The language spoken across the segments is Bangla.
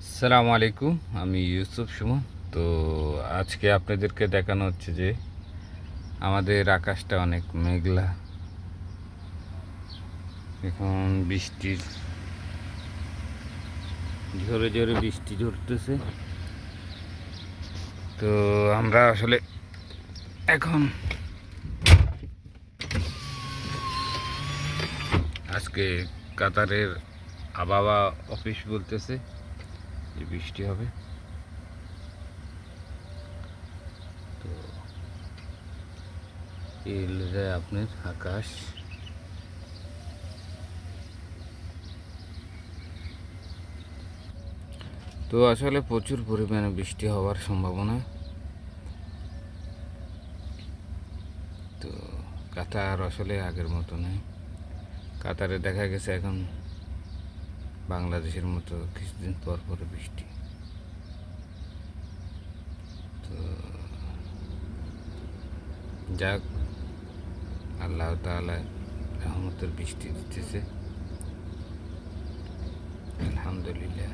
আসসালামু আলাইকুম, আমি ইউসুফ সুমন। তো আজকে আপনাদেরকে দেখানো হচ্ছে যে আমাদের আকাশটা অনেক মেঘলা। এখন বৃষ্টির ঝরে ঝরে বৃষ্টি ঝরতেছে। তো আমরা আসলে এখন আজকে কাতারের আবহাওয়া অফিস বলতেছে যে বৃষ্টি হবে। তো এই যায় আপনার আকাশ। তো আসলে প্রচুর পরিমাণে বৃষ্টি হওয়ার সম্ভাবনা। তো কাতার আসলে আগের মতো নেই। কাতারে দেখা গেছে এখন বাংলাদেশের মতো কিছুদিন পর পর বৃষ্টি। তো যাক, আল্লাহ তাআলা রহমতের বৃষ্টি দিতেছে, আলহামদুলিল্লাহ।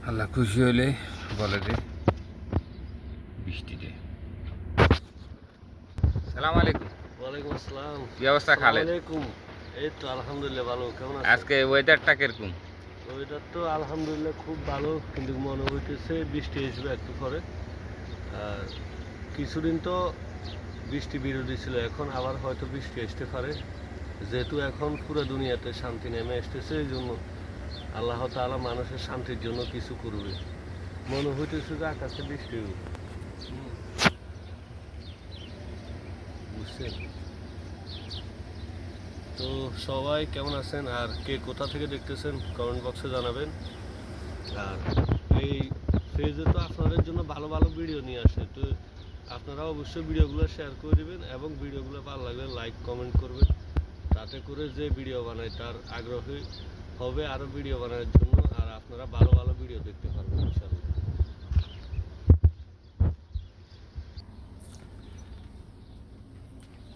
আল্লাহ খুশি হলে বলে যে বৃষ্টি দে। সালাম আলাইকুম। ওয়ালাইকুম আসসালাম। কি অবস্থা খালেদ? আলাইকুম। এই তো আলহামদুলিল্লাহ ভালো। কেমন আছেন? আজকে ওয়েদারটা কিরকম? ওয়েদার তো আলহামদুলিল্লাহ খুব ভালো, কিন্তু মনে হইতেছে বৃষ্টি আসবে একটু পরে। আর কিছুদিন তো বৃষ্টি বিরোধী ছিল, এখন আবার হয়তো বৃষ্টি আসতে পারে। যেহেতু এখন পুরো দুনিয়াতে শান্তি নেমে আসতেছে, এই জন্য আল্লাহ তাআলা মানুষের শান্তির জন্য কিছু করবে। মনে হইতেছে যে আকাশে বৃষ্টি হবে। বুঝছেন? তো সবাই কেমন আছেন আর কে কোথা থেকে দেখতেছেন কমেন্ট বক্সে জানাবেন। আর এই পেজে তো আপনাদের জন্য ভালো ভালো ভিডিও নিয়ে আসে, তো আপনারা অবশ্যই ভিডিওগুলো শেয়ার করে দেবেন এবং ভিডিওগুলো ভালো লাগলে লাইক কমেন্ট করবেন। তাতে করে যে ভিডিও বানায় তার আগ্রহী হবে আরও ভিডিও বানানোর জন্য, আর আপনারা ভালো ভালো ভিডিও দেখতে পারবেন ইনশাআল্লাহ।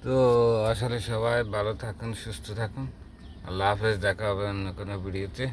তো আসলে সবাই ভালো থাকুন, সুস্থ থাকুন। আল্লাহ হাফেজ, দেখা হবে অন্য কোনো ভিডিওতে।